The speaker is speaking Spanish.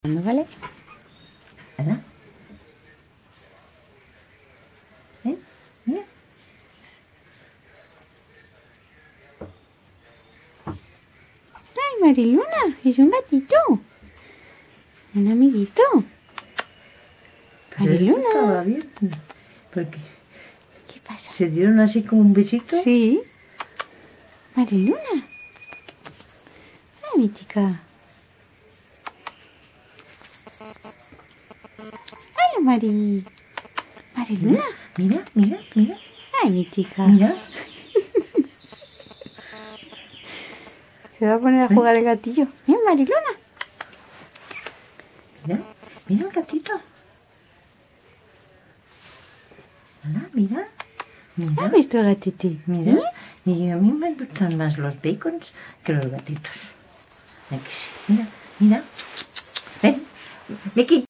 ¿Vale? Ana. Ven, mira. Ay, Mariluna, es un gatito. Un amiguito. Pero este Mariluna. estaba bien. Porque ¿Qué pasa? se dieron así como un besito. Sí. Mariluna. Ay, mi chica. Hola, Mariluna. Mira, mira, mira. Ay, mi chica. Mira. Se va a poner a jugar el gatillo. Mira, Mariluna. Mira, mira el gatito. Hola, mira. Mira. ¿Has visto el gatete? Mira. Y a mí me gustan más los bacons que los gatitos. Mira, mira. Ven, Vicky.